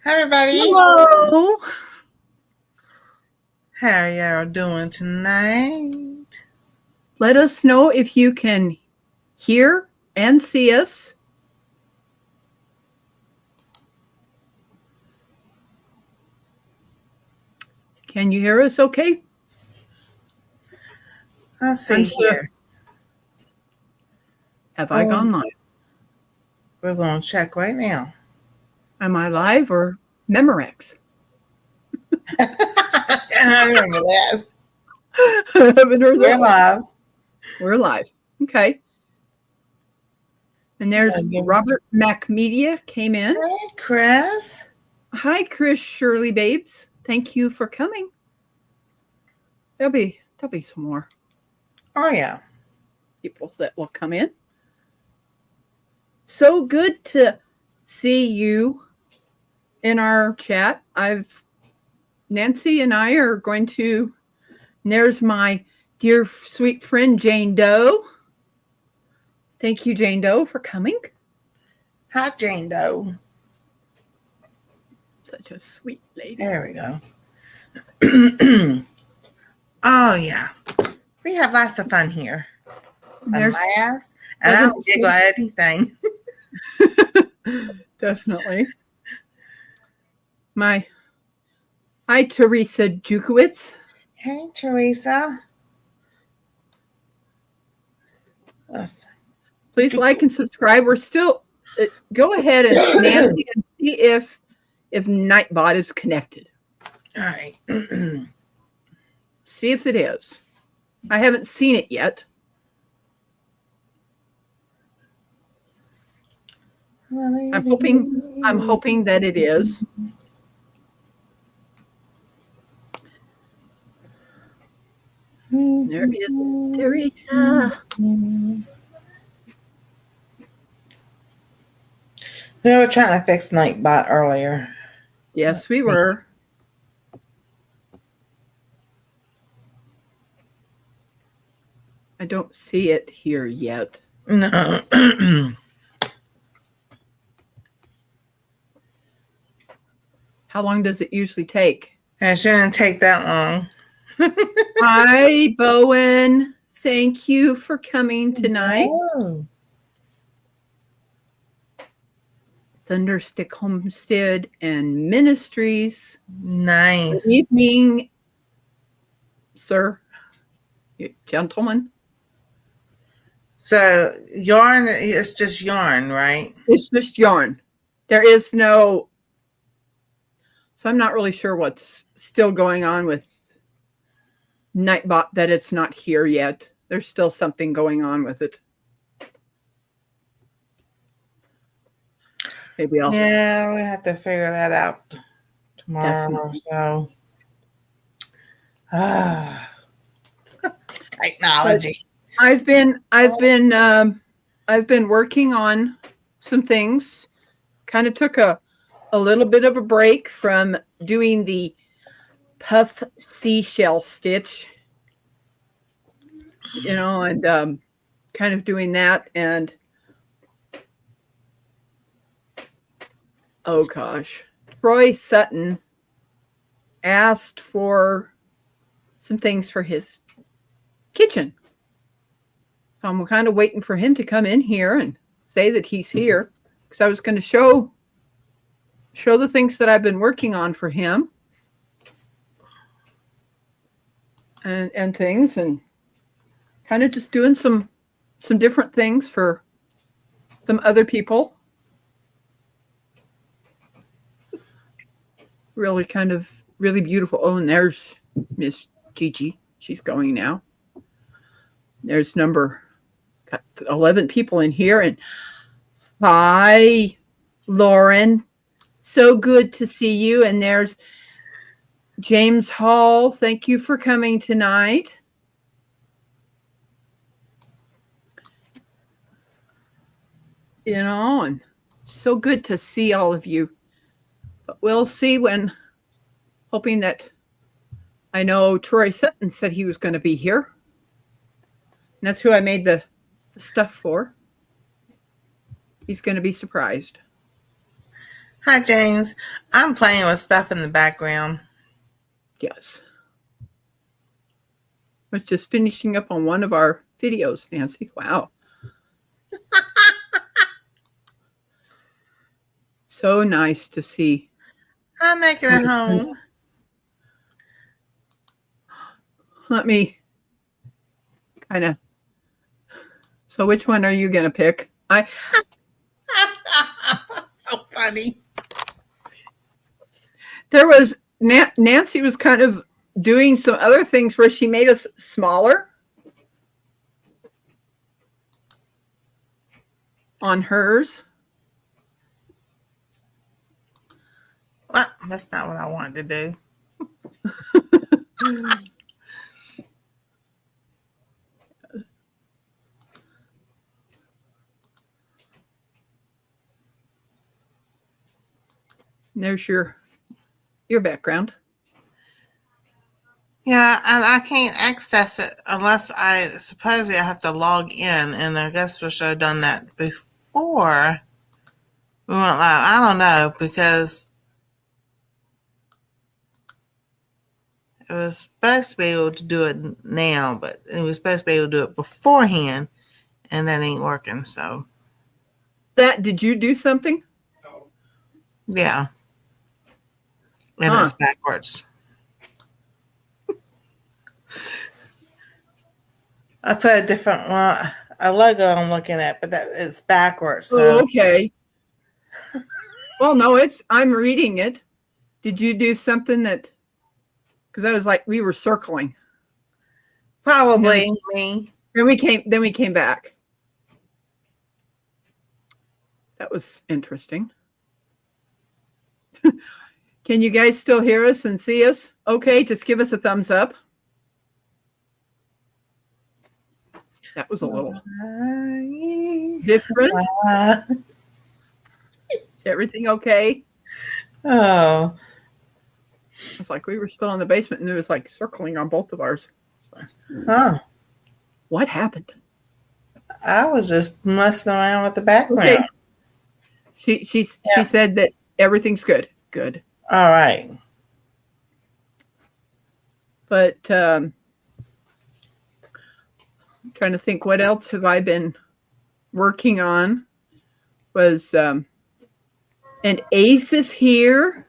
Hi, everybody. Hello. How are y'all doing tonight? Let us know if you can hear and see us. Can you hear us okay? Let's see here. Have I gone live? We're going to check right now. Am I live or Memorex? I remember that. I haven't heard that. We're live. We're live. Okay. And there's Robert MacMedia came in. Hey, Chris. Hi, Chris Shirley Babes. Thank you for coming. There'll be some more. Oh, yeah. People that will come in. So good to see you in our chat. Nancy and I are going to, and there's my dear sweet friend Jane Doe. Thank you, Jane Doe, for coming. Hi, Jane Doe. Such a sweet lady. There we go. Oh, yeah. We have lots of fun here. And laughs. And I don't giggle at anything. Definitely. Hi, Teresa Jukowitz. Hey, Teresa. Please like and subscribe. We're still, go ahead and Nancy and see if Nightbot is connected. All right. See if it is. I haven't seen it yet. I'm hoping that it is. There is Teresa. We were trying to fix Nightbot earlier. Yes, we were. I don't see it here yet. No. How long does it usually take? It shouldn't take that long. Hi, Bowen. Thank you for coming tonight. Oh. Thunderstick Homestead and Ministries. Nice. Good evening, sir. Gentlemen. So yarn, it's just yarn, right? It's just yarn. There is no, so I'm not really sure what's still going on with Nightbot, that it's not here yet. There's still something going on with it. Maybe I'll. Yeah, we have to figure that out tomorrow or so. Technology. I've been working on some things. Kind of took a little bit of a break from doing the puff seashell stitch, and kind of doing that. And oh gosh, Troy Sutton asked for some things for his kitchen. I'm kind of waiting for him to come in here and say that he's here, because I was going to show the things that I've been working on for him and things, and kind of just doing some different things for some other people. Really beautiful. Oh, and there's Miss Gigi. She's going now. There's got 11 people in here. And hi, Lauren. So good to see you. And there's James Hall. Thank you for coming tonight. And so good to see all of you. But we'll see when, hoping that, I know Troy Sutton said he was going to be here. And that's who I made the stuff for. He's going to be surprised. Hi, James. I'm playing with stuff in the background. Yes. I was just finishing up on one of our videos, Nancy. Wow. So nice to see. I'm making it home. Let me kind of. So which one are you going to pick? So funny. There was Nancy was kind of doing some other things where she made us smaller on hers. Well, that's not what I wanted to do. There's your background. Yeah, and I can't access it unless I supposedly I have to log in, and I guess we should have done that before we went live. I don't know, because it was supposed to be able to do it now, but it was supposed to be able to do it beforehand, and that ain't working. So Did you do something? yeah, and it's backwards. I put a different one, a logo I'm looking at, but that it's backwards. So. Oh, okay. Well, no, I'm reading it. Did you do something that? Because I was like, we were circling. Probably me. Then we came back. That was interesting. Can you guys still hear us and see us? Okay, just give us a thumbs up. That was a little different. Is everything okay? Oh. It's like we were still in the basement and it was like circling on both of ours. So, huh. What happened? I was just messing around with the background. Okay. She said that everything's good. Good. All right. But I'm trying to think, what else have I been working on? Was and Ace is here.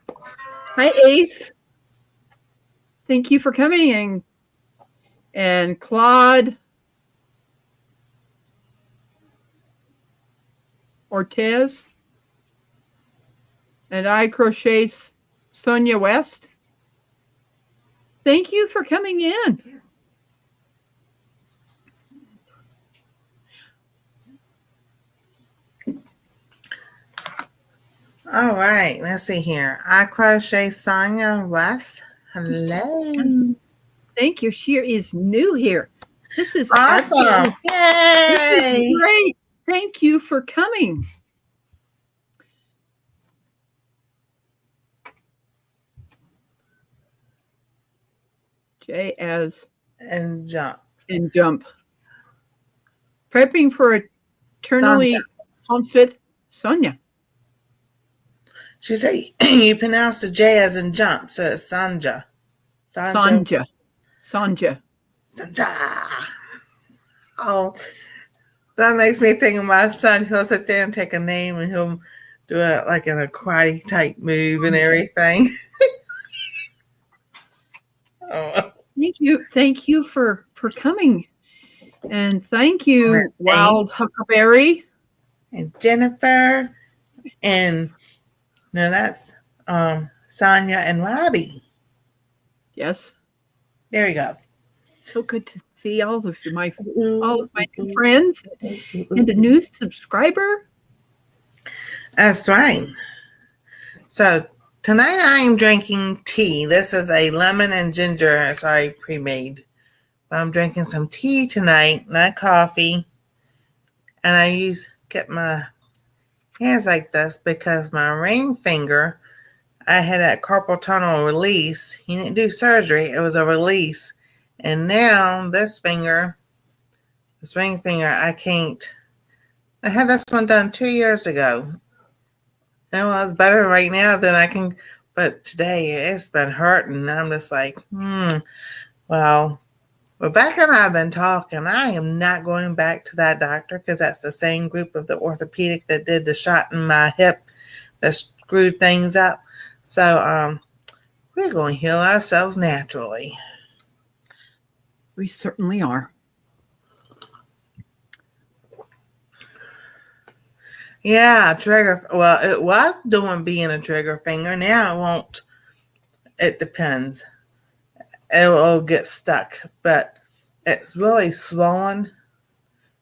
Hi, Ace. Thank you for coming in. And Claude Ortez. And I crochet Sonia West. Thank you for coming in. All right. Let's see here. I crochet Sonia West. Hello. Thank you. She is new here. This is awesome. Yay. This is great. Thank you for coming. J as and jump. Prepping for eternally homestead, Sonia. She said you pronounce the J as in jump, so it's Sanja. Sanja. Oh, that makes me think of my son. He'll sit there and take a name and he'll do it like in a karate type move and everything. Oh. Thank you for coming, and thank you, Wild Huckleberry, and Jennifer, and no, that's Sonia and Robbie. Yes, there you go. So good to see all of my new friends and a new subscriber. That's right. So tonight I am drinking tea. This is a lemon and ginger, as I pre-made. I'm drinking some tea tonight, not coffee. And I get my hands like this because my ring finger, I had that carpal tunnel release. He didn't do surgery. It was a release. And now this ring finger, I can't. I had this one done 2 years ago. well, it's better right now than I can. But today it's been hurting. I'm just like, well, Rebecca and I have been talking. I am not going back to that doctor because that's the same group of the orthopedic that did the shot in my hip that screwed things up. So we're going to heal ourselves naturally. We certainly are. Yeah, trigger. Well, it was doing being a trigger finger. Now it won't. It depends. It will get stuck, but it's really swollen.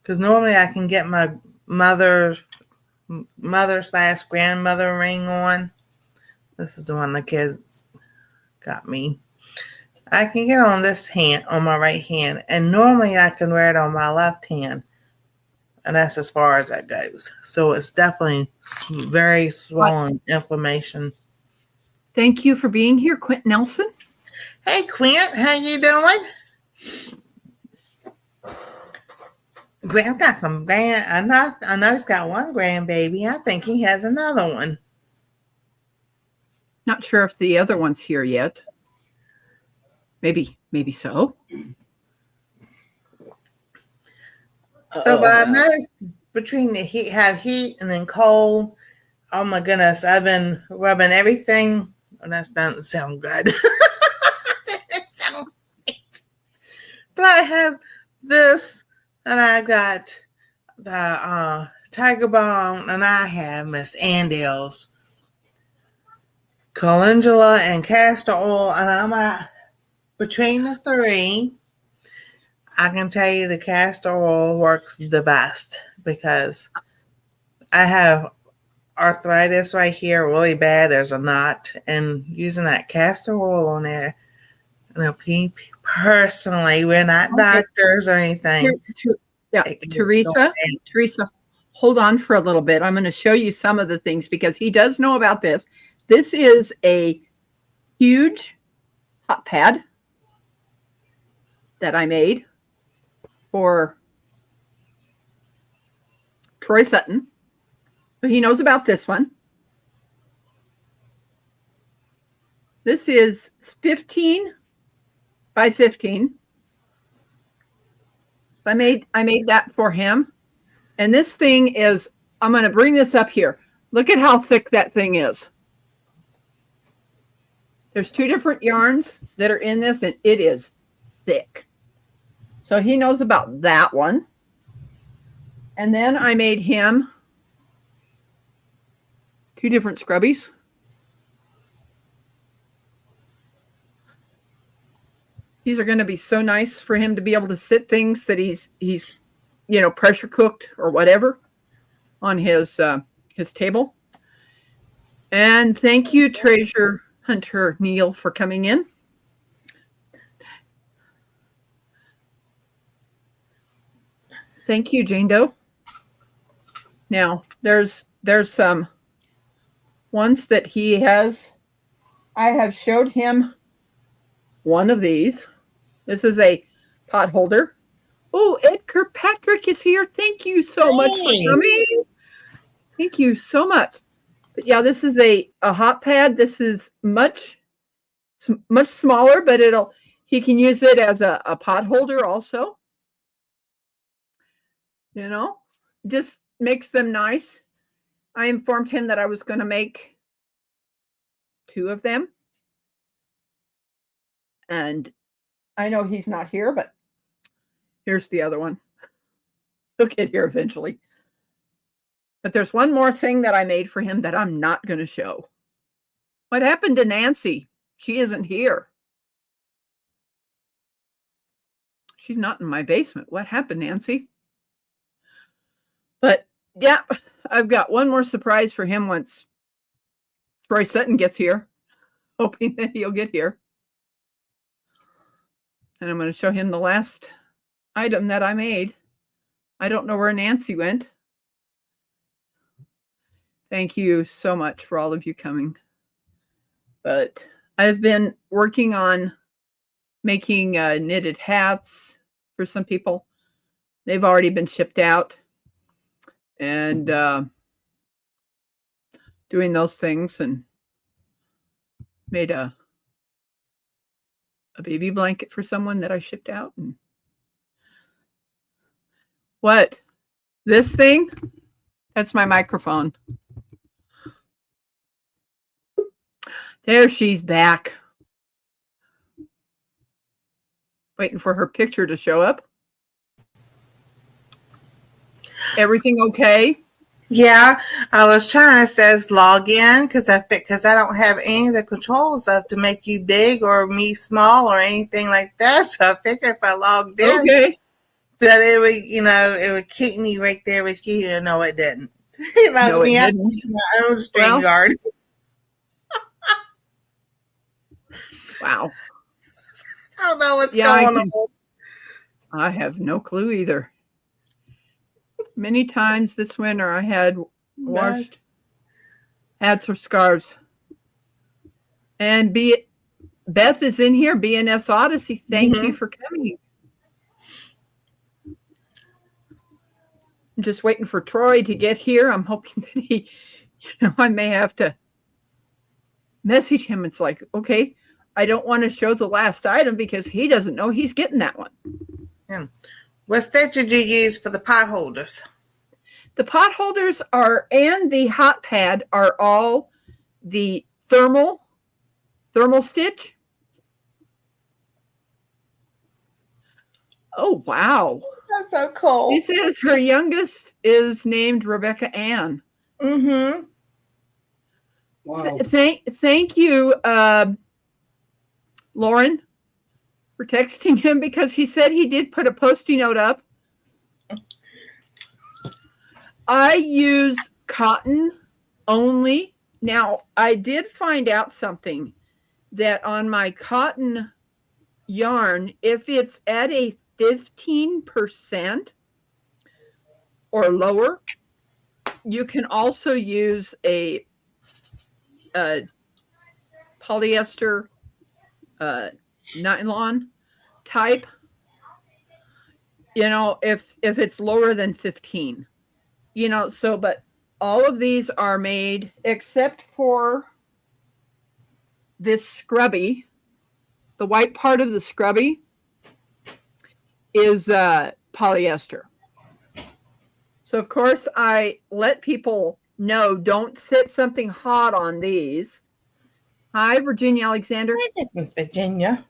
Because normally I can get my mother slash grandmother ring on. This is the one the kids got me. I can get on this hand, on my right hand, and normally I can wear it on my left hand. And that's as far as that goes. So it's definitely very swollen inflammation. Thank you for being here, Quint Nelson. Hey, Quint, how you doing? Grant got some I know he's got one grandbaby. I think he has another one. Not sure if the other one's here yet. Maybe so. So, but I noticed between the heat and then cold, oh my goodness, I've been rubbing everything. And that doesn't sound good. But I have this, and I got the Tiger Balm, and I have Miss Andale's calendula and castor oil, and I'm at between the three. I can tell you the castor oil works the best because I have arthritis right here really bad. There's a knot, and using that castor oil on there, personally, we're not doctors or anything. Yeah, Teresa, hold on for a little bit. I'm going to show you some of the things because he does know about this. This is a huge hot pad that I made for Troy Sutton. So he knows about this one. This is 15 by 15. I made that for him. And this thing is, I'm going to bring this up here. Look at how thick that thing is. There's two different yarns that are in this, and it is thick. So he knows about that one. And then I made him two different scrubbies. These are going to be so nice for him to be able to sit things that he's pressure cooked or whatever on his table. And thank you, Treasure Hunter Neil, for coming in. Thank you, Jane Doe. Now, there's some ones that he has. I have showed him one of these. This is a pot holder. Oh, Ed Kirkpatrick is here. Thank you so much for coming. Thank you so much. But yeah, this is a hot pad. This is much smaller, but he can use it as a pot holder also. Just makes them nice. I informed him that I was going to make two of them. And I know he's not here, but here's the other one. He'll get here eventually. But there's one more thing that I made for him that I'm not going to show. What happened to Nancy? She isn't here. She's not in my basement. What happened, Nancy? But yeah, I've got one more surprise for him once Troy Sutton gets here. Hoping that he'll get here. And I'm going to show him the last item that I made. I don't know where Nancy went. Thank you so much for all of you coming. But I've been working on making knitted hats for some people. They've already been shipped out. And doing those things and made a baby blanket for someone that I shipped out. And what? This thing? That's my microphone. There she's back. Waiting for her picture to show up. Everything okay? Yeah, I was trying. It says log in because I don't have any of the controls up to make you big or me small or anything like that. So I figured if I logged in, Okay. that it would keep me right there with you. And no, it didn't. It logged No, it me out didn't. to my own Well, StreamYard. wow. I don't know what's going on. I have no clue either. Many times this winter I had washed hats or scarves. And Beth is in here, BNS Odyssey. Thank you for coming. I'm just waiting for Troy to get here. I'm hoping that I may have to message him. It's like, okay, I don't want to show the last item because he doesn't know he's getting that one. Yeah. What stitch did you use for the pot holders? The pot holders and the hot pad are all the thermal stitch. Oh, wow. That's so cool. She says her youngest is named Rebecca Ann. Mm-hmm. Wow. Thank you, Lauren, for texting him because he said he did put a Post-it note up. I use cotton only. Now, I did find out something that on my cotton yarn, if it's at a 15% or lower, you can also use a polyester nylon type, if it's lower than 15. But all of these are made except for this scrubby. The white part of the scrubby is polyester. So, of course, I let people know, don't set something hot on these. Hi, Virginia Alexander. Hi, Miss Virginia.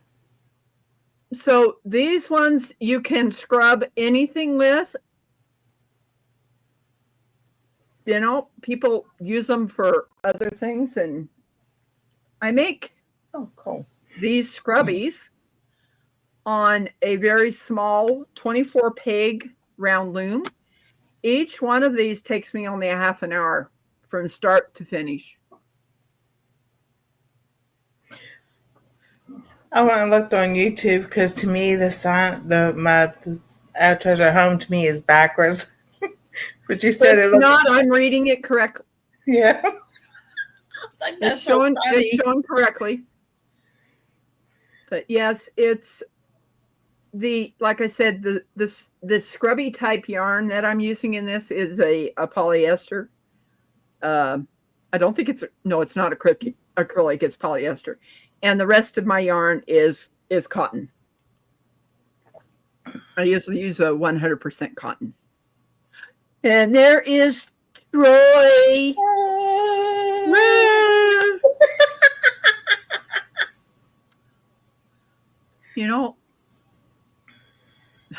So these ones you can scrub anything with. People use them for other things, and I make these scrubbies on a very small 24 peg round loom. Each one of these takes me only a half an hour from start to finish. I went and looked on YouTube because to me my Our Treasure Home to me is backwards. But you said it's not. I'm reading it correctly. Yeah. It's showing correctly. But yes, it's like I said, the scrubby type yarn that I'm using in this is a polyester. I don't think it's not acrylic. It's polyester. And the rest of my yarn is cotton. I usually use a 100% cotton. And there is Troy.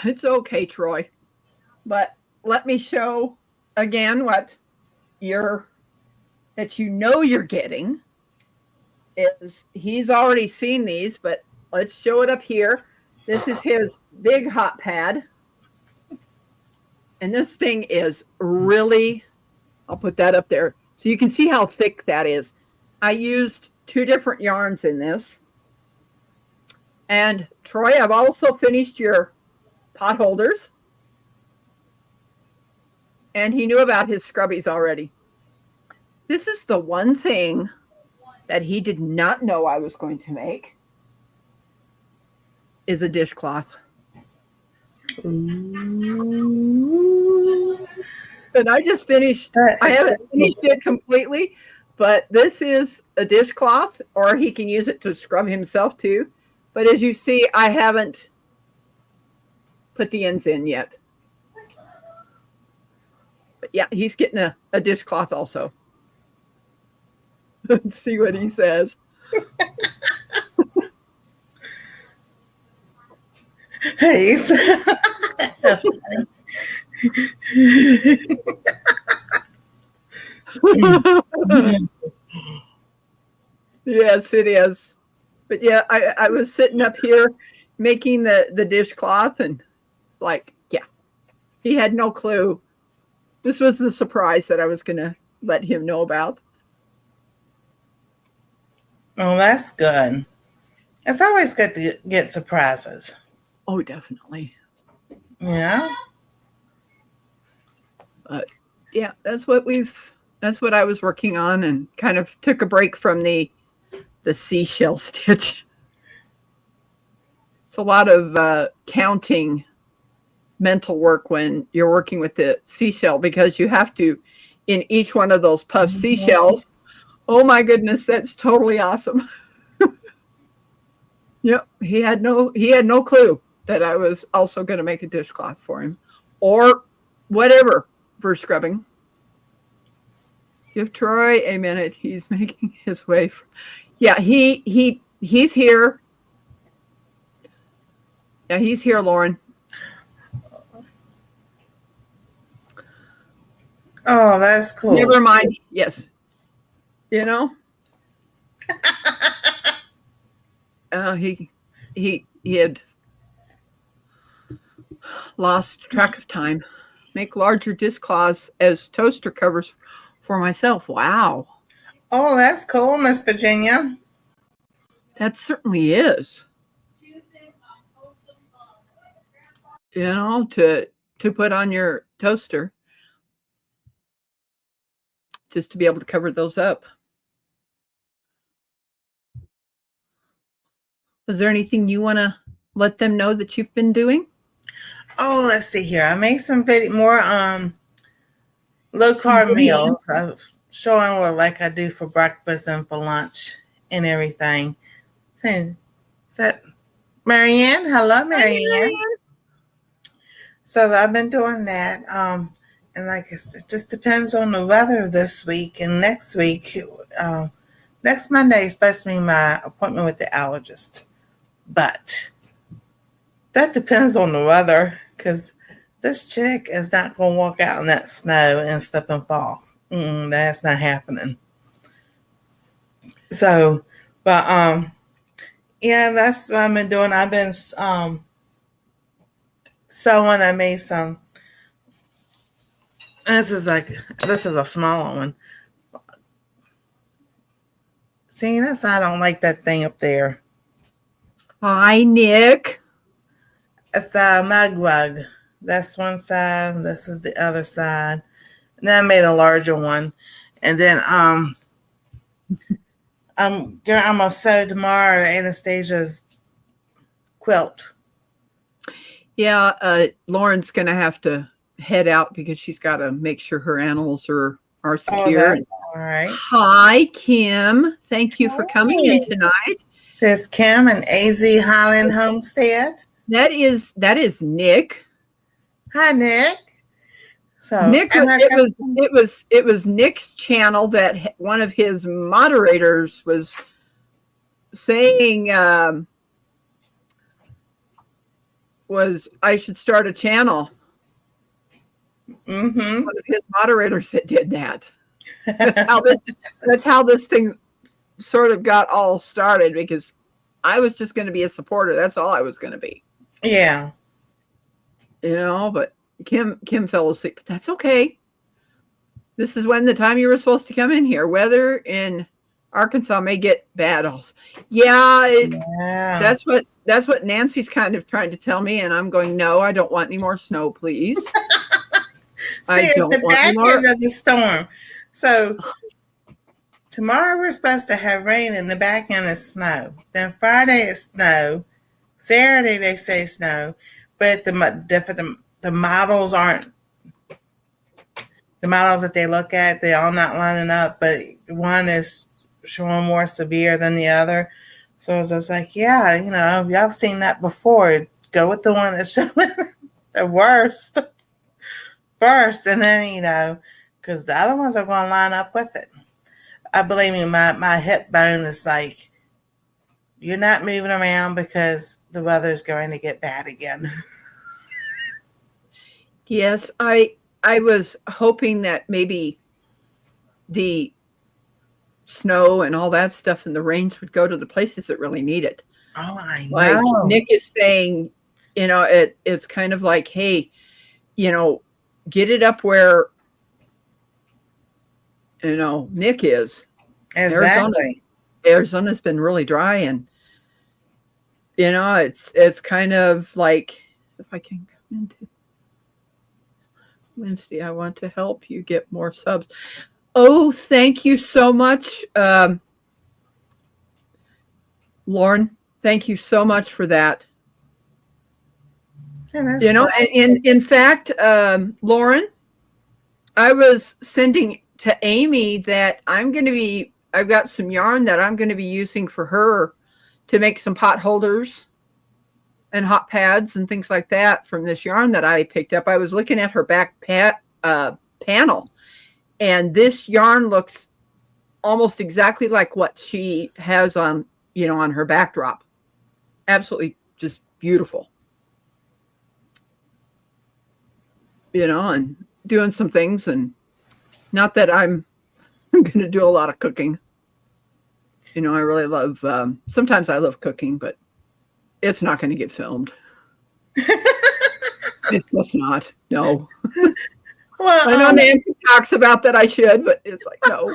It's okay, Troy. But let me show again what you're getting. He's already seen these, but let's show it up here. This is his big hot pad. And this thing is really, I'll put that up there so you can see how thick that is. I used 2 different yarns in this. And Troy, I've also finished your pot holders. And he knew about his scrubbies already. This is the one thing that he did not know I was going to make, is a dishcloth. Ooh. But I just finished. I haven't finished it completely, But this is a dishcloth, or he can use it to scrub himself too. But as you see, I haven't put the ends in yet. But yeah, he's getting a dishcloth also. Let's see what he says. Hey, that's so funny. Yes, it is. But yeah, I was sitting up here making the dishcloth, and like, yeah, he had no clue. This was the surprise that I was going to let him know about. Oh, that's good. It's always good to get surprises. Oh, definitely. Yeah. But yeah, that's what I was working on, and kind of took a break from the seashell stitch. It's a lot of counting mental work when you're working with the seashell, because you have to, in each one of those puff seashells. Oh my goodness, that's totally awesome. Yep, he had no clue that I was also going to make a dishcloth for him, or whatever for scrubbing. Give Troy a minute. He's making his way. Yeah, he's here. Yeah, he's here, Lauren. Oh, that's cool. Never mind. Yes. You know? He had lost track of time. Make larger dishcloths as toaster covers for myself. Wow. Oh, that's cool, Miss Virginia. That certainly is. You know, to put on your toaster, just to be able to cover those up. Was there anything you want to let them know that you've been doing? Oh, let's see here. I made some more low carb meals. I'm showing what like I do for breakfast and for lunch and everything. Is that Marianne? Hello, Marianne. So I've been doing that. And like it just depends on the weather this week and next week. Next Monday is supposed to be my appointment with the allergist. But that depends on the weather, because this chick is not going to walk out in that snow and slip and fall. That's not happening. So, but yeah, that's what I've been doing. I've been sewing. I made some. This is a smaller one. See, I don't like that thing up there. Hi, Nick. It's a mug rug. That's one side. This is the other side. And then I made a larger one. And then I'm gonna sew tomorrow Anastasia's quilt. Yeah, Lauren's gonna have to head out because she's got to make sure her animals are secure. All right. Hi, Kim. Thank you for coming in tonight. There's Kim and AZ Highland Homestead. That is Nick. Hi, Nick. So Nick, it was Nick's channel that one of his moderators was saying was I should start a channel. Mm-hmm. One of his moderators that did that. That's how this thing sort of got all started, because I was just going to be a supporter. That's all I was going to be. Yeah. You know, but Kim fell asleep. But that's okay. This is when the time you were supposed to come in here. Weather in Arkansas may get bad also. Yeah. That's what Nancy's kind of trying to tell me, and I'm going, no, I don't want any more snow, please. See, it's the back end of the storm. So tomorrow we're supposed to have rain, and the back end is snow. Then Friday is snow. Saturday they say snow, but the models aren't. The models that they look at, they're all not lining up. But one is showing more severe than the other. So I was just like, yeah, y'all seen that before. Go with the one that's showing the worst first, and then because the other ones are going to line up with it. I believe me, my hip bone is like, you're not moving around because the weather's going to get bad again. Yes, I was hoping that maybe the snow and all that stuff and the rains would go to the places that really need it. Oh, I Like know. Nick is saying, it's kind of like, hey, get it up where Nick is. Exactly. Arizona's been really dry, and it's kind of like, if I can come into Wednesday, I want to help you get more subs. Oh, thank you so much, Lauren. Thank you so much for that. Yeah, in fact, Lauren, I was sending to Amy that I've got some yarn that I'm going to be using for her to make some pot holders and hot pads and things like that from this yarn that I picked up. I was looking at her back panel, and this yarn looks almost exactly like what she has on her backdrop. Absolutely just beautiful. And doing some things, and not that I'm going to do a lot of cooking. I really love, sometimes I love cooking, but it's not going to get filmed. It's just not. No. Well, I know Nancy talks about that I should, but it's like, no.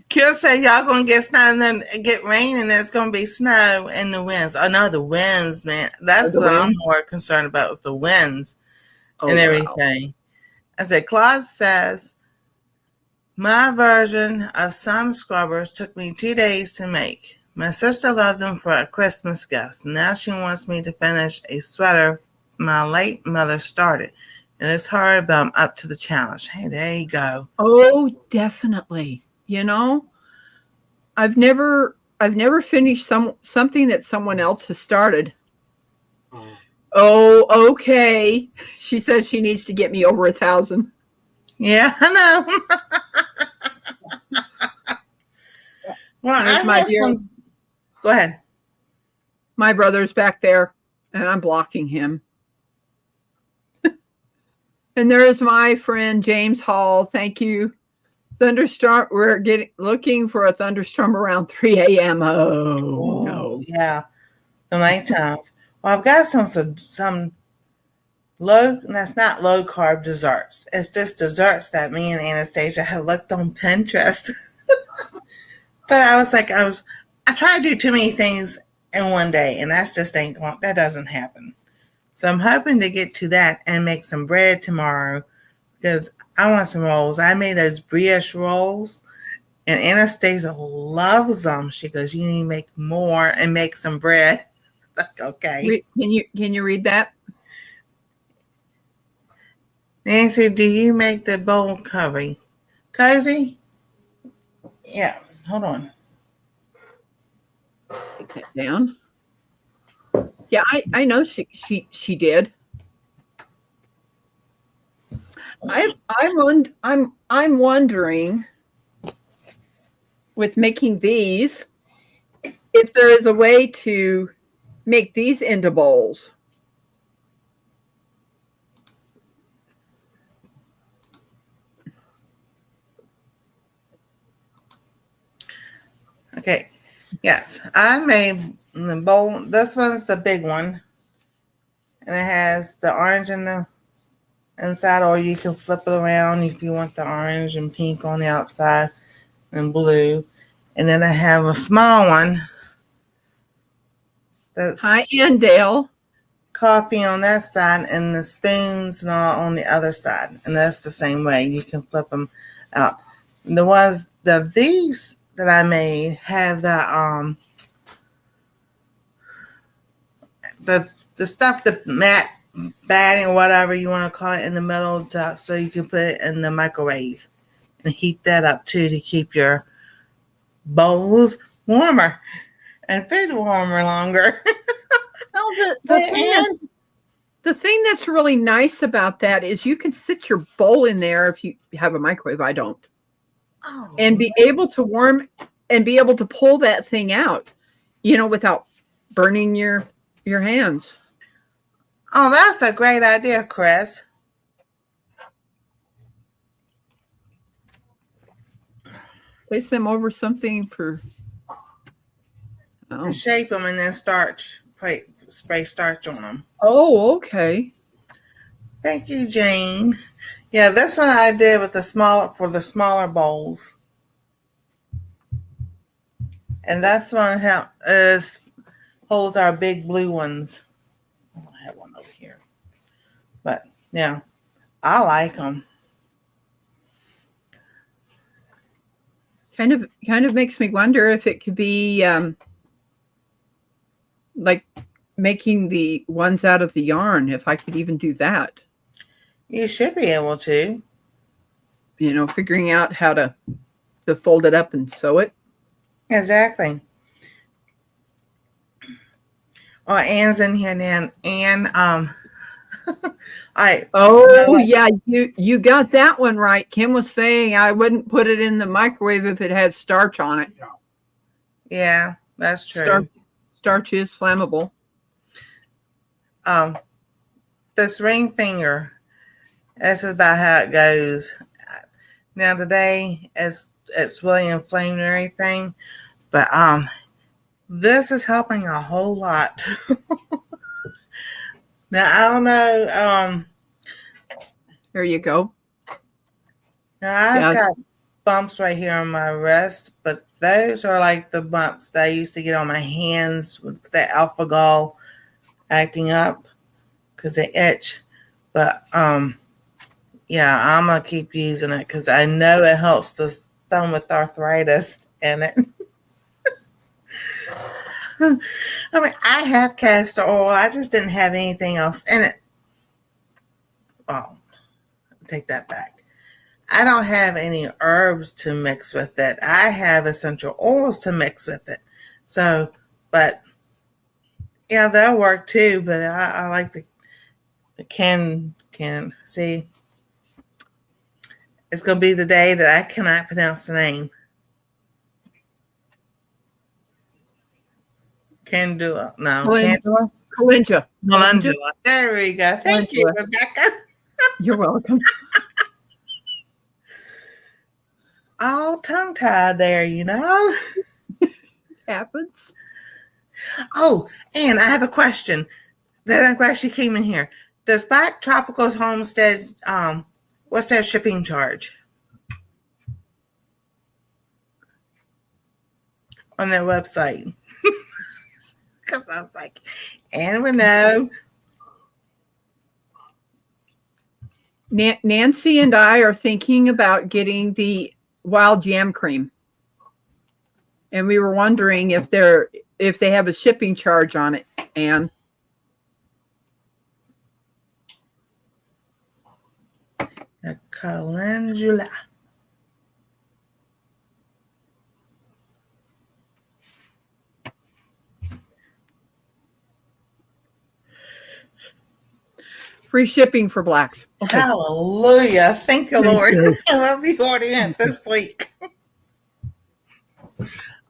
Kill said y'all going to get snow and then get rain, and there's going to be snow and the winds. Oh, no, the winds, man. That's what I'm more concerned about, is the winds and everything. Wow. I said, Claude says, my version of some scrubbers took me 2 days to make. My sister loved them for a Christmas gift. Now she wants me to finish a sweater my late mother started. And it's hard, but I'm up to the challenge. Hey, there you go. Oh, definitely. I've never finished something that someone else has started. Oh, okay. She says she needs to get me over 1,000. Yeah, I know. Well, go ahead. My brother's back there, and I'm blocking him. And there's my friend James Hall. Thank you. Thunderstorm. We're looking for a thunderstorm around 3 a.m. Oh, no. Yeah, the night times. Well, I've got some low. That's not low carb desserts. It's just desserts that me and Anastasia have looked on Pinterest. But I was like, I try to do too many things in one day, and that doesn't happen. So I'm hoping to get to that and make some bread tomorrow, because I want some rolls. I made those brioche rolls, and Anastasia loves them. She goes, you need to make more and make some bread. Like, okay. Can you read that? Nancy, do you make the bowl cozy? Yeah, hold on. Take that down. Yeah, I know she did. I'm wondering, with making these, if there is a way to make these into bowls. Okay. Yes, I made the bowl. This one's the big one, and it has the orange in the inside, or you can flip it around if you want the orange and pink on the outside and blue. And then I have a small one that's hi, Andale. Coffee on that side and the spoons and all on the other side, and that's the same way. You can flip them out. These that I made have the stuff, the matte batting or whatever you want to call it, in the middle, so you can put it in the microwave and heat that up too to keep your bowls warmer and food warmer longer. Well, And the thing that's really nice about that is you can sit your bowl in there if you have a microwave. I don't. And be able to warm and be able to pull that thing out, without burning your hands. oh, that's a great idea, Chris. Place them over something for. And shape them and then spray starch on them. Oh, okay. Thank you, Jane. Yeah, this one I did with the smaller bowls. And this one holds our big blue ones. I have one over here. But yeah, I like them. Kind of makes me wonder if it could be like making the ones out of the yarn, if I could even do that. You should be able to. Figuring out how to fold it up and sew it. Exactly. Oh, Anne's in here now. Anne, yeah, you got that one right. Kim was saying I wouldn't put it in the microwave if it had starch on it. Yeah, that's true. Starch is flammable. This ring finger, this is about how it goes. Now today it's really inflamed and everything, but this is helping a whole lot. Now I don't know. There you go. Now I've got bumps right here on my wrist, but those are like the bumps that I used to get on my hands with the alpha-gal acting up because they itch. But yeah, I'm gonna keep using it because I know it helps the thumb with arthritis in it. I mean, I have castor oil. I just didn't have anything else in it. Oh, take that back. I don't have any herbs to mix with it. I have essential oils to mix with it. So, but yeah, that'll work too. But I like the can see. It's going to be the day that I cannot pronounce the name. Candula. No, Candula? Calendula. There we go. Thank you, Rebecca. You're welcome. All tongue-tied there, Happens. Oh, and I have a question. That I'm glad she came in here. Does Black Tropicals Homestead, what's their shipping charge on their website? Because I was like, Anne would know. Nancy and I are thinking about getting the wild jam cream, and we were wondering if they have a shipping charge on it. Anne, A calendula. free shipping for Blacks. Okay. Hallelujah. Thank you, Lord. I love the audience this week.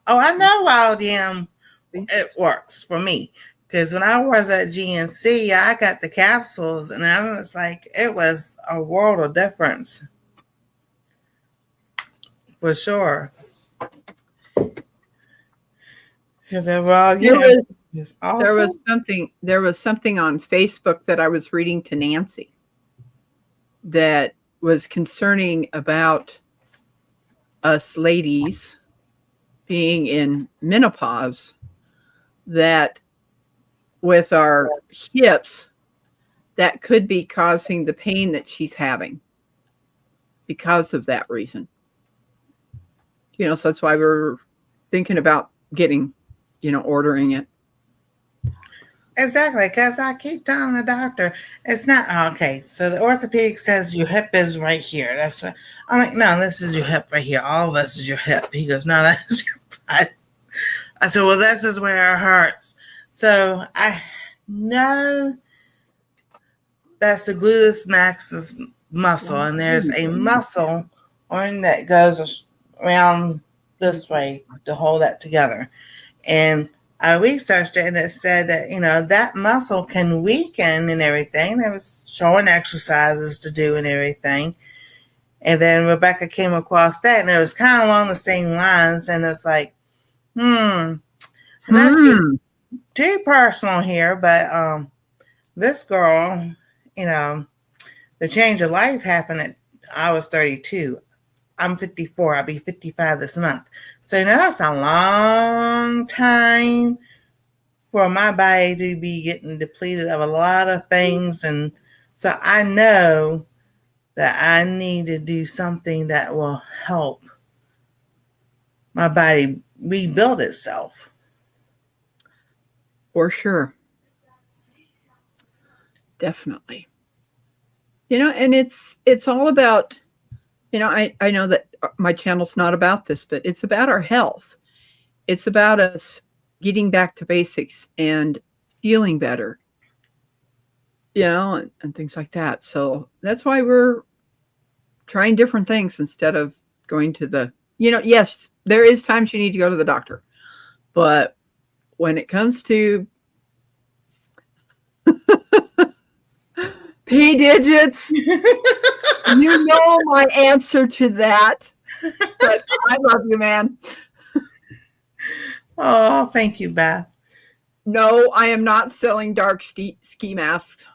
Oh, I know wild yam. It works for me. Because when I was at GNC, I got the capsules, and I was like, it was a world of difference. For sure. Because there was something on Facebook that I was reading to Nancy that was concerning about us ladies being in menopause, that with our hips, that could be causing the pain that she's having because of that reason. So that's why we're thinking about getting, ordering it. Exactly, because I keep telling the doctor, it's not okay. So the orthopedic says your hip is right here. That's what I'm like, no, this is your hip right here. All of us is your hip. He goes, no, that's your butt. I said, well, this is where it hurts. So I know that's the gluteus maximus muscle, and there's a muscle arm that goes around this way to hold that together. And I researched it, and it said that, that muscle can weaken and everything. It was showing exercises to do and everything. And then Rebecca came across that, and it was kind of along the same lines. And it's like, not too personal here, but this girl, the change of life happened at I was 32. I'm 54. I'll be 55 this month. So, that's a long time for my body to be getting depleted of a lot of things. And so I know that I need to do something that will help my body rebuild itself. For sure. Definitely. And it's all about, I know that my channel's not about this, but it's about our health. It's about us getting back to basics and feeling better, and things like that. So that's why we're trying different things instead of going to the, yes, there is times you need to go to the doctor, but when it comes to P digits, you know my answer to that. But I love you, man. Oh, thank you, Beth. No, I am not selling dark ski masks.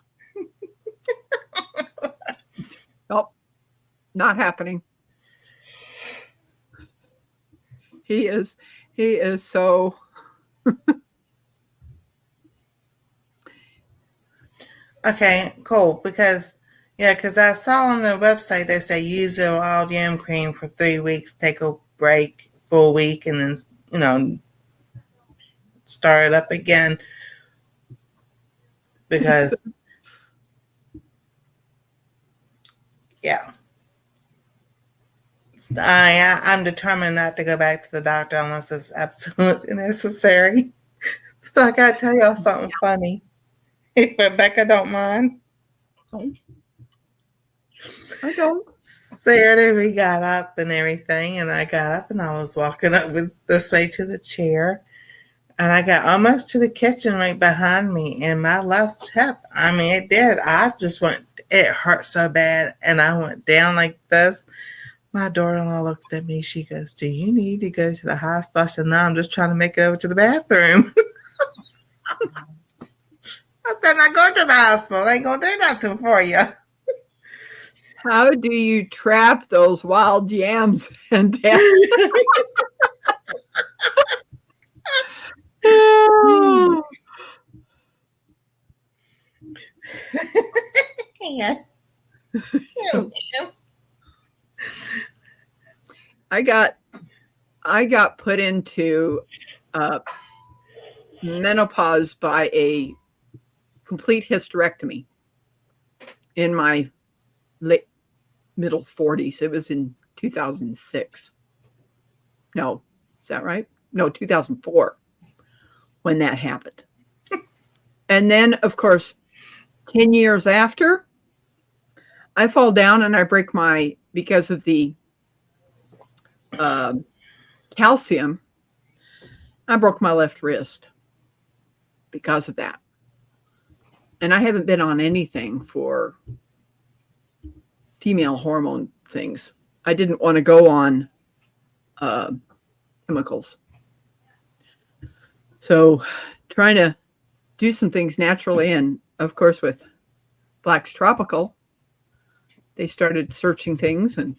Nope, not happening. He is so. Okay, cool. Because I saw on their website they say use the wild yam cream for 3 weeks, take a break for a week, and then start it up again. Because I'm determined not to go back to the doctor unless it's absolutely necessary. So I gotta tell y'all something funny. If Rebecca don't mind. I don't. Saturday we got up and everything, and I got up and I was walking up with this way to the chair, and I got almost to the kitchen right behind me, and my left hip, it did. It hurt so bad, and I went down like this. My daughter-in-law looked at me. She goes, do you need to go to the hospital? I said, no, I'm just trying to make it over to the bathroom. I said, not going to the hospital. I ain't going to do nothing for you. How do you trap those wild yams and dance? Yeah. I got put into menopause by a complete hysterectomy in my late middle 40s. It was in 2006. No, is that right? No, 2004 when that happened. And then, of course, 10 years after, I fall down and I break because of the calcium, I broke my left wrist because of that. And I haven't been on anything for female hormone things. I didn't want to go on chemicals. So trying to do some things naturally. And of course, with Black's Tropical, they started searching things, and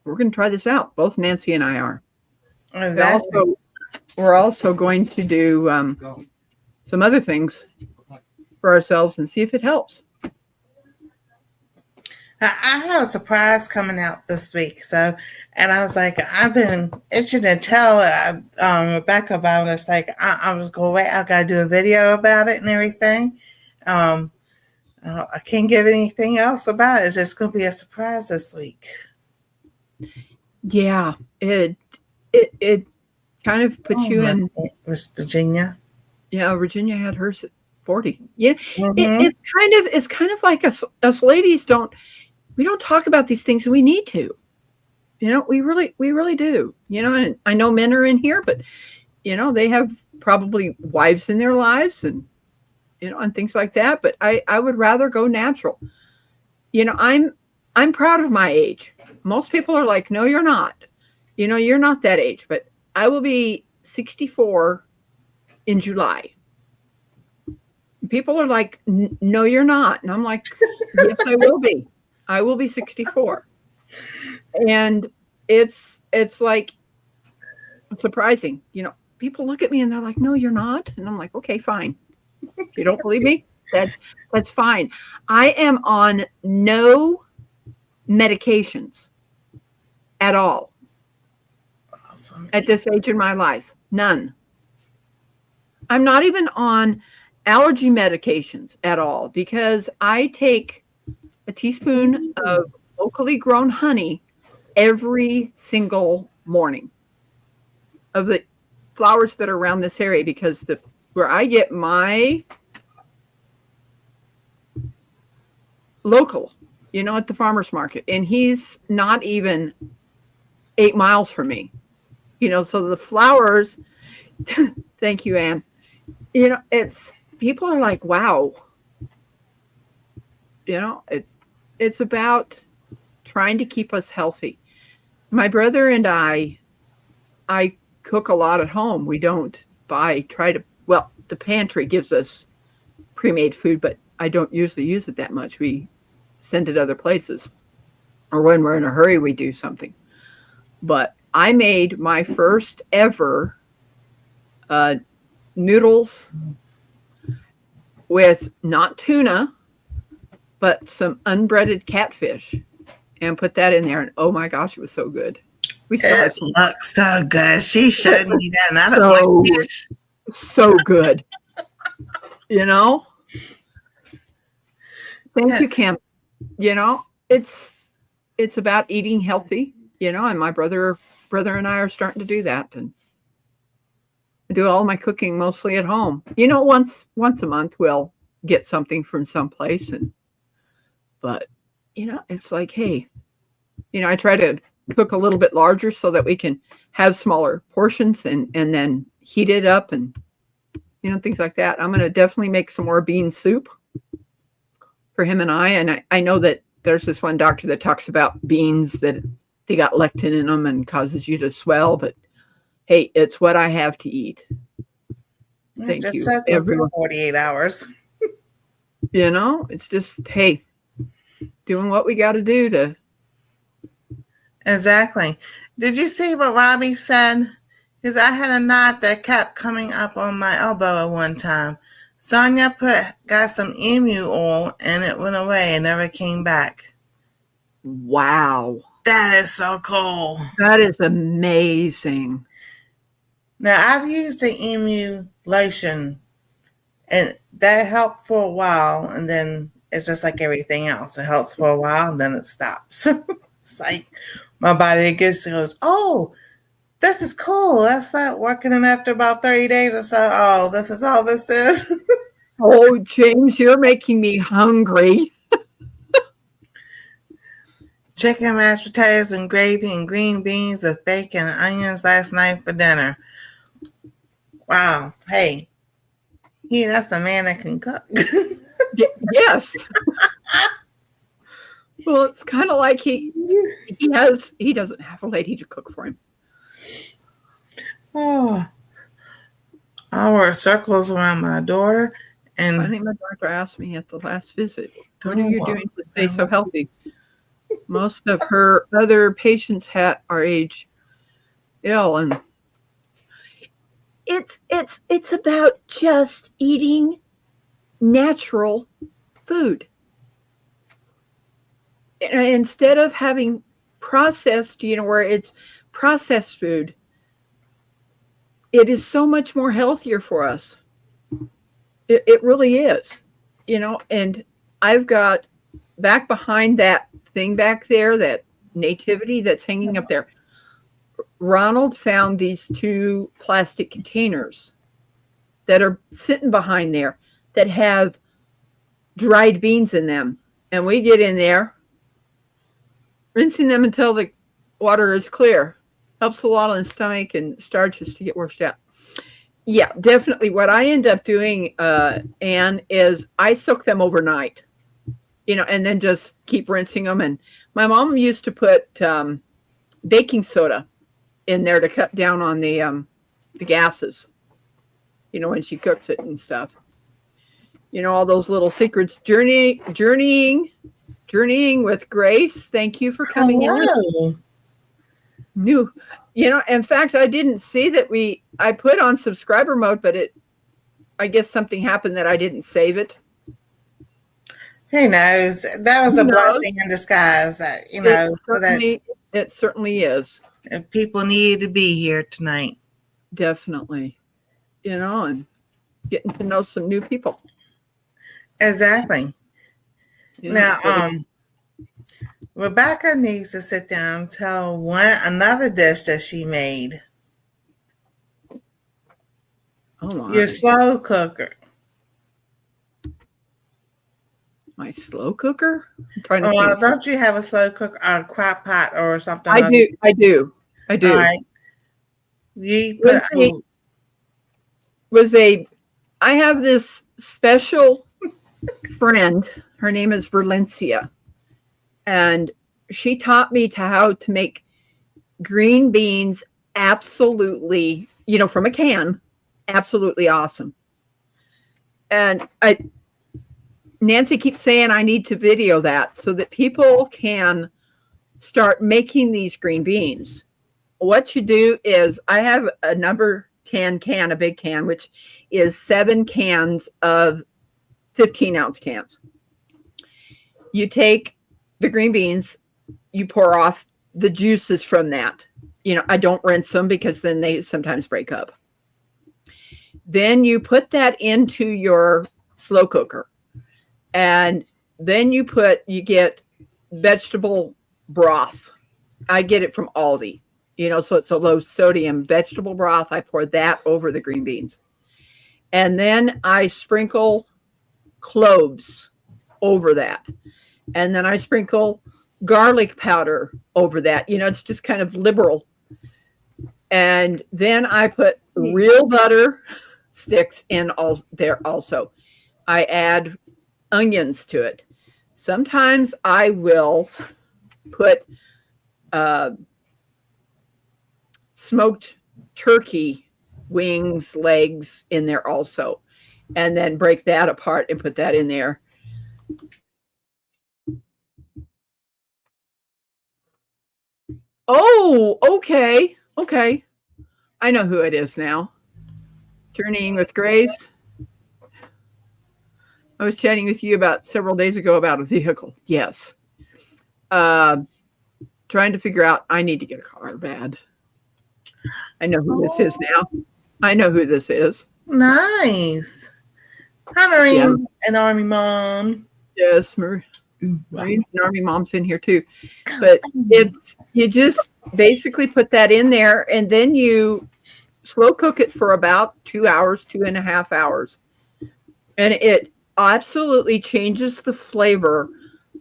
we're going to try this out. Both Nancy and I are. Exactly. We're also going to do some other things for ourselves and see if it helps. I have a surprise coming out this week. So, and I was like, I've been itching to tell Rebecca about it. It's like, I was going to wait. I got to do a video about it and everything. I can't give anything else about it. It's just going to be a surprise this week. Yeah, it kind of puts Oh, you my in. West Virginia. Yeah, Virginia had hers at 40. Yeah, Mm-hmm. it's kind of like us ladies we don't talk about these things, and we need to. We really do. And I know men are in here, but they have probably wives in their lives, and things like that. But I would rather go natural. I'm proud of my age. Most people are like, no, you're not. You're not that age, but I will be 64 in July. People are like, no, you're not. And I'm like, yes, I will be. I will be 64. And it's like surprising. People look at me and they're like, no, you're not. And I'm like, okay, fine. If you don't believe me, that's fine. I am on no medications at all Awesome. at this age in my life. None. I'm not even on allergy medications at all because I take a teaspoon of locally grown honey every single morning of the flowers that are around this area, because where I get my local, at the farmer's market, and he's not even 8 miles from me. So the flowers, thank you, Anne. It's people are like, wow. It's about trying to keep us healthy. My brother and I cook a lot at home. We don't well, the pantry gives us pre-made food, but I don't usually use it that much. We send it other places, or when we're in a hurry, we do something. But I made my first ever noodles with not tuna, but some unbreaded catfish, and put that in there. And oh my gosh, it was so good. We still have It some. looks so good. She showed me that, and I don't So, like fish. so good. Thank you, Kim. It's about eating healthy, and my brother and I are starting to do that, and I do all my cooking mostly at home. Once a month we'll get something from someplace, but it's like, hey, I try to cook a little bit larger so that we can have smaller portions and then heat it up and things like that. I'm going to definitely make some more bean soup for him and I. And I know that there's this one doctor that talks about beans that they got lectin in them and causes you to swell. But hey, it's what I have to eat. Thank Just you, soak them for everyone. 48 hours. It's just, hey, doing what we got to do to. Exactly. Did you see what Robbie said? Because I had a knot that kept coming up on my elbow at one time. Sonia got some emu oil and it went away and never came back. Wow. That is so cool. That is amazing. Now, I've used the emu lotion and that helped for a while, and then it's just like everything else. It helps for a while and then it stops. It's like my body goes, oh, this is cool. Let's start working. And after about 30 days or so, oh, this is all this is. Oh, James, you're making me hungry. Chicken, mashed potatoes, and gravy, and green beans with bacon and onions last night for dinner. Wow. Hey, that's a man that can cook. Yes. Well, it's kind of like he doesn't have a lady to cook for him. Oh, I wear circles around my daughter. And I think my doctor asked me at the last visit, what are you doing to stay so healthy? Most of her other patients are age ill, and it's about just eating natural food. Instead of having processed, where it's processed food, it is so much more healthier for us. It really is, and I've got back behind that thing back there that nativity that's hanging up there. Ronald found these 2 plastic containers that are sitting behind there that have dried beans in them. And we get in there, rinsing them until the water is clear. Helps a lot on the stomach and starches to get washed out. Yeah, definitely. What I end up doing, Anne, is I soak them overnight, and then just keep rinsing them. And my mom used to put baking soda in there to cut down on the gases, when she cooks it and stuff. All those little secrets. Journeying with Grace. Thank you for coming in. New, in fact, I didn't see that I put on subscriber mode, but I guess something happened that I didn't save it. Who knows? That was a blessing in disguise. It certainly is. And people needed to be here tonight. Definitely. And getting to know some new people. Exactly. Now, Rebecca needs to sit down and tell another dish that she made. Oh my. Your slow cooker. My slow cooker? I'm trying to think. Don't you have a slow cooker or a crock pot or something? I do. All right. I have this special friend. Her name is Verlencia. And she taught me how to make green beans absolutely, from a can, absolutely awesome. And Nancy keeps saying I need to video that so that people can start making these green beans. What you do is I have a number 10 can, a big can, which is 7 cans of 15-ounce cans. You take the green beans, you pour off the juices from that. I don't rinse them because then they sometimes break up. Then you put that into your slow cooker. And then you get vegetable broth. I get it from Aldi, so it's a low sodium vegetable broth. I pour that over the green beans. And then I sprinkle cloves over that. And then I sprinkle garlic powder over that. It's just kind of liberal. And then I put real butter sticks in there also. I add onions to it. Sometimes I will put smoked turkey wings, legs in there also. And then break that apart and put that in there. Oh, okay. Okay. I know who it is now. Journeying with Grace. I was chatting with you several days ago about a vehicle. Yes. Trying to figure out, I need to get a car bad. I know who this is now. I know who this is. Nice. Hi, Marines and Army Mom. Yes, Marines and Army Mom's in here too. But you just basically put that in there and then you slow cook it for about 2 hours, 2.5 hours. And it absolutely changes the flavor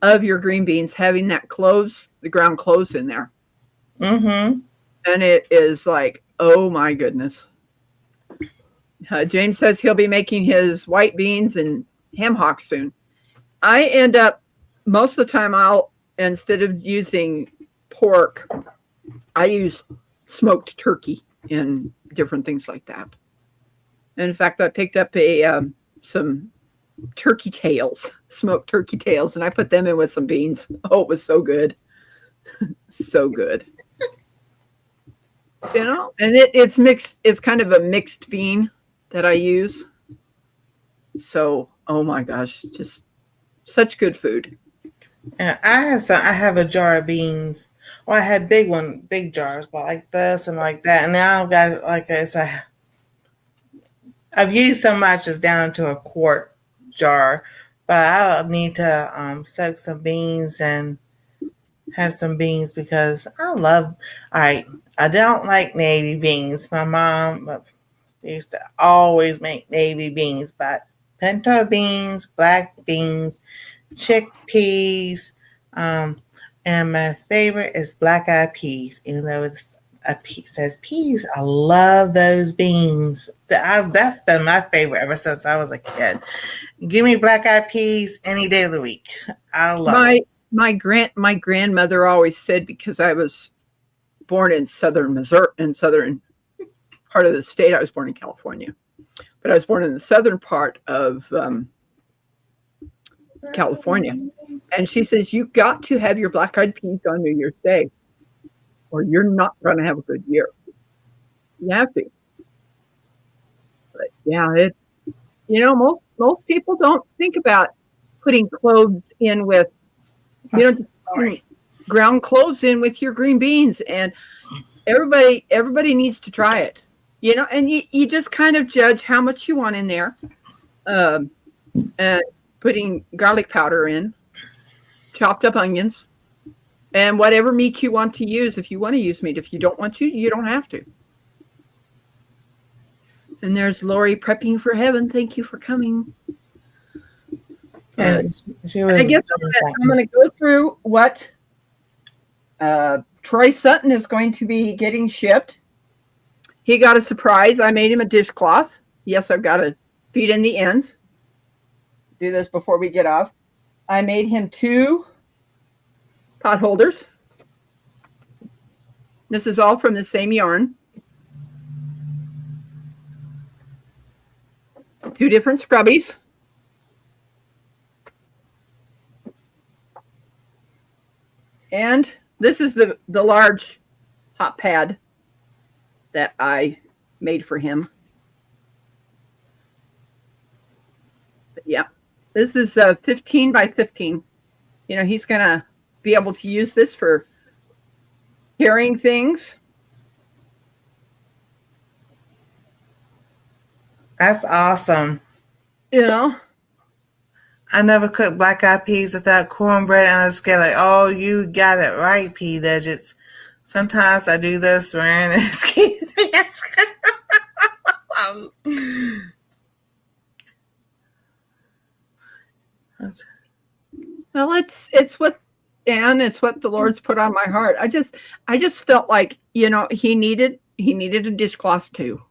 of your green beans having that the ground cloves in there. Mm-hmm. And it is like, oh my goodness. James says he'll be making his white beans and ham hocks soon. I end up, most of the time instead of using pork, I use smoked turkey and different things like that. And in fact, I picked up some turkey tails, smoked turkey tails, and I put them in with some beans. Oh, it was so good. So good. And it's mixed. It's kind of a mixed bean that I use. So, oh my gosh, just such good food. And I have a jar of beans. Well, I had big jars, but like this and like that. And now I've got I've used so much it's down to a quart jar. But I'll need to soak some beans and have some beans because I love. All right, I don't like navy beans. My mom used to always make navy beans, but pinto beans, black beans, chickpeas, um, and my favorite is black eyed peas. Even though says peas, I love those beans. That's been my favorite ever since I was a kid. Give me black eyed peas any day of the week. I love them. My grandmother always said, because I was born in southern Missouri, in southern part of the state. I was born in California, but I was born in the southern part of California. And she says, you got to have your black eyed peas on New Year's Day, or you're not going to have a good year. You have to. But yeah, it's, most people don't think about putting cloves in with, just ground cloves in with your green beans. And everybody needs to try it, and you just kind of judge how much you want in there. And putting garlic powder in, chopped up onions, and whatever meat you want to use. If you want to use meat, if you don't want to, you don't have to. And there's Lori prepping for heaven. Thank you for coming. I guess I'm going to go through what Troy Sutton is going to be getting shipped. He got a surprise. I made him a dishcloth. Yes, I've got to feed in the ends. Do this before we get off. I made him 2 pot holders. This is all from the same yarn. 2 different scrubbies. And this is the large hot pad that I made for him. But yeah, this is 15 by 15. He's going to be able to use this for carrying things. That's awesome. I never cooked black eyed peas without cornbread on a skillet. Oh, you got it right, P Digits. Sometimes I do this around Well, it's what the Lord's put on my heart. I just felt like, he needed a dishcloth too.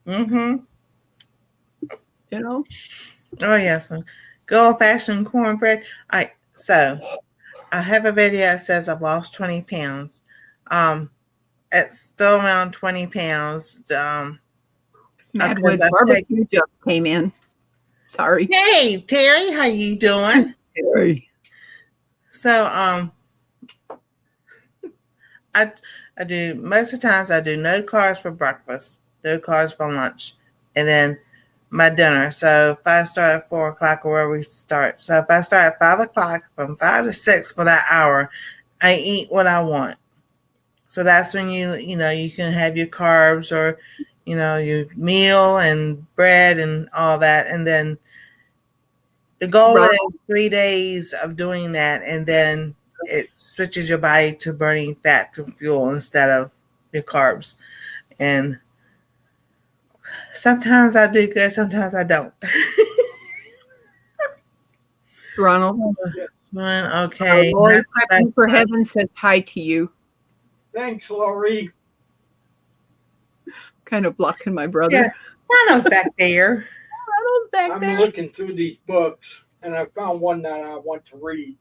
Mm-hmm. Oh yes. Good old fashioned cornbread. So I have a video that says I've lost 20 pounds. It's still around 20 pounds. Madwood barbecue just came in. Sorry. Hey, Terry, how you doing? Terry. So I do most of the times I do no carbs for breakfast, no carbs for lunch, and then my dinner. So if I start at 4 o'clock or where we start. So if I start at 5 o'clock, from 5 to 6 for that hour, I eat what I want. So that's when you can have your carbs or, your meal and bread and all that. And then the goal is 3 days of doing that. And then it switches your body to burning fat to fuel instead of your carbs. And sometimes I do good, sometimes I don't. Ronald. Okay. Lori prepping for heaven says hi to you. Thanks, Lori. Kind of blocking my brother. Yeah, Ronald's back there. Ronald's back there. I'm looking through these books, and I found one that I want to read.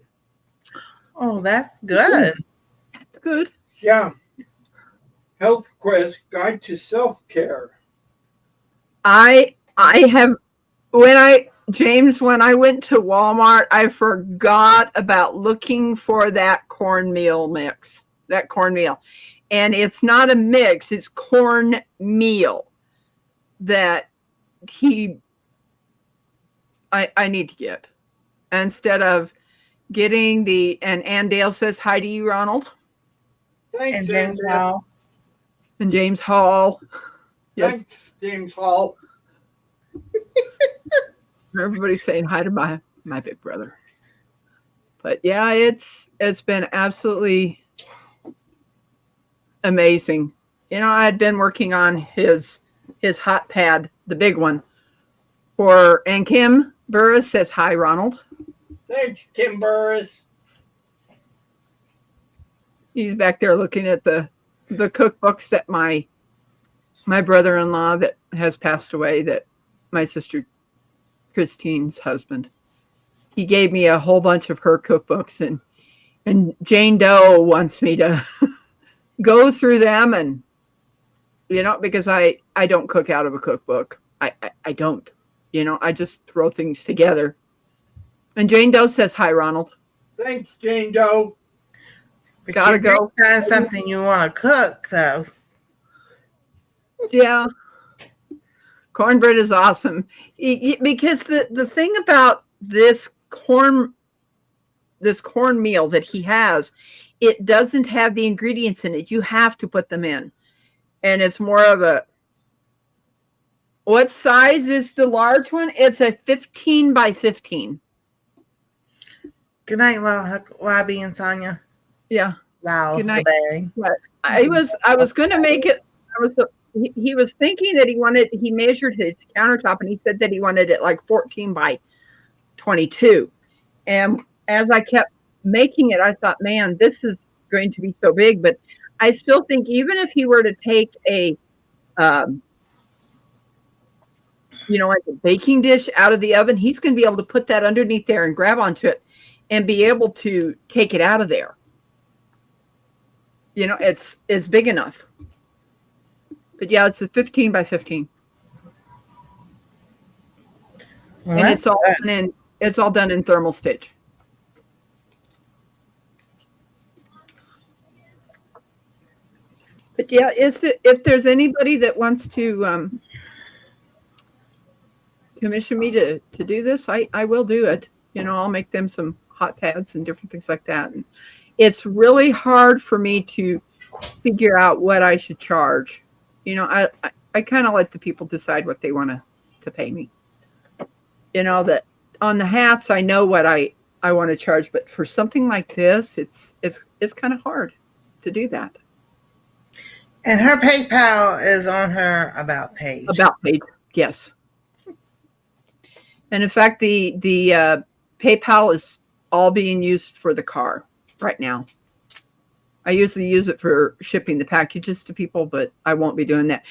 Oh, that's good. That's good. Yeah. Health Quest Guide to Self-Care. I have when I went to Walmart, I forgot about looking for that cornmeal mix. That cornmeal. And it's not a mix, it's cornmeal that I need to get. Instead of getting and Dale says hi to you, Ronald. Thanks, and James Hall. And James Hall. Yes. Thanks, James Hall. Everybody's saying hi to my big brother. But yeah, it's been absolutely amazing. I'd been working on his hot pad, the big one, and Kim Burris says hi, Ronald. Thanks, Kim Burris. He's back there looking at the cookbooks that my brother-in-law that has passed away, that my sister Christine's husband. He gave me a whole bunch of her cookbooks, and Jane Doe wants me to go through them, and because I don't cook out of a cookbook. I don't. I just throw things together. And Jane Doe says hi, Ronald. Thanks, Jane Doe. But Gotta you go. find something you want to cook, though. Yeah. Cornbread is awesome. Because the thing about this cornmeal that he has, it doesn't have the ingredients in it. You have to put them in. And it's more of a, what size is the large one? It's a 15 by 15. Good night, Robbie and Sonia. Yeah. Wow. Good night. But I was going to make it. He was thinking that he measured his countertop, and he said that he wanted it like 14 by 22. And as I kept making it, I thought, man, this is going to be so big. But I still think even if he were to take a, like a baking dish out of the oven, he's going to be able to put that underneath there and grab onto it and be able to take it out of there. It's big enough. But yeah, it's a 15 by 15. well, And that's it's all done in thermal stitch. But yeah, if there's anybody that wants to commission me to do this, I will do it. I'll make them some hot pads and different things like that. And it's really hard for me to figure out what I should charge. I kind of let the people decide what they want to pay me. That on the hats, I know what I want to charge, but for something like this, it's kind of hard to do that. And her PayPal is on her About page. About page, yes. And in fact, the PayPal is all being used for the car right now. I usually use it for shipping the packages to people, but I won't be doing that.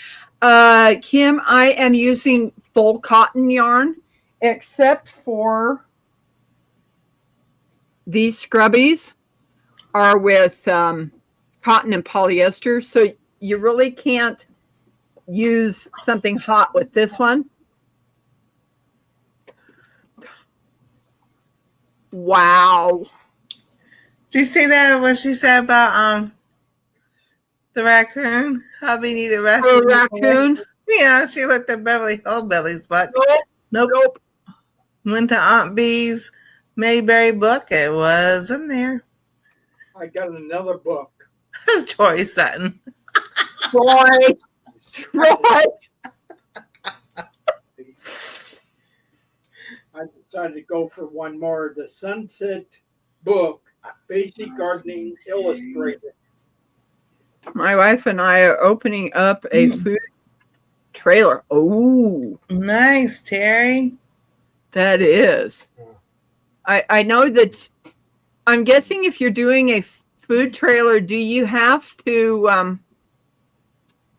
Kim, I am using full cotton yarn, except for these scrubbies are with cotton and polyester. So you really can't use something hot with this one. Wow. Do you see that? What she said about the raccoon? How we need a rescue. The raccoon? Yeah, she looked at Beverly Hillbillies, but nope. Went to Aunt B's Mayberry book. It wasn't there. I got another book. Troy Sutton. Troy. I decided to go for one more. The Sunset book, Basic Gardening Illustrated. My wife and I are opening up a food trailer. Oh, Nice, Terry. that is. I know that. I'm guessing if you're doing a food trailer, do you have to?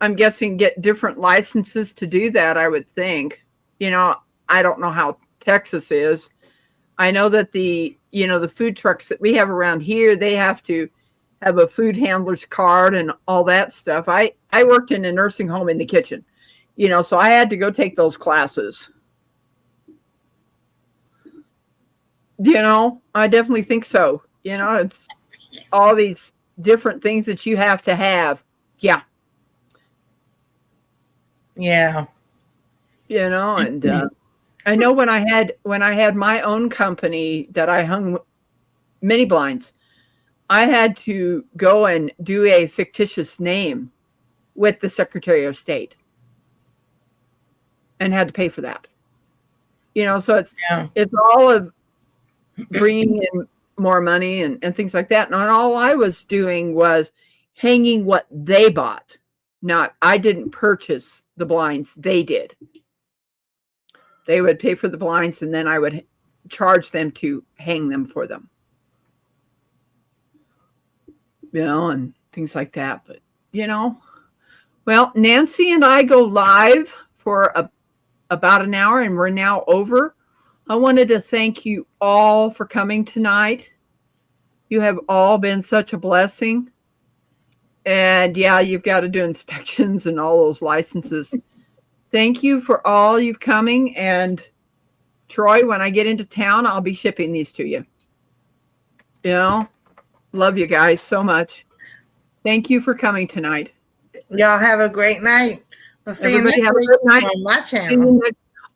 I'm guessing get different licenses to do that. I would think. I don't know how Texas is. I know that the food trucks that we have around here, they have to have a food handler's card and all that stuff. I worked in a nursing home in the kitchen, so I had to go take those classes. I definitely think so. It's all these different things that you have to have. Yeah. Yeah. And I know when I had my own company that I hung mini blinds, I had to go and do a fictitious name with the Secretary of State and had to pay for that. So it's all of bringing in more money and things like that. And all I was doing was hanging what they bought. Not, I didn't purchase the blinds. They did. They would pay for the blinds and then I would charge them to hang them for them. You know, and things like that. But, you know, well, Nancy and I go live for about an hour and we're now over. I wanted to thank you all for coming tonight. You have all been such a blessing. And yeah, you've got to do inspections and all those licenses. Thank you for all you've coming. And Troy, when I get into town, I'll be shipping these to you. You know, love you guys so much. Thank you for coming tonight. Y'all have a great night. We'll see Everybody you have a next good week night. on my channel.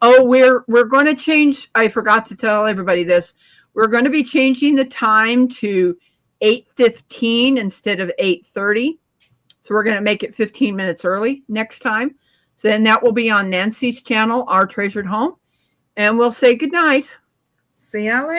Oh, we're going to change. I forgot to tell everybody this. We're going to be changing the time to 8:15 instead of 8:30. So we're going to make it 15 minutes early next time. So then that will be on Nancy's channel, Our Treasured Home. And we'll say good night. See y'all later.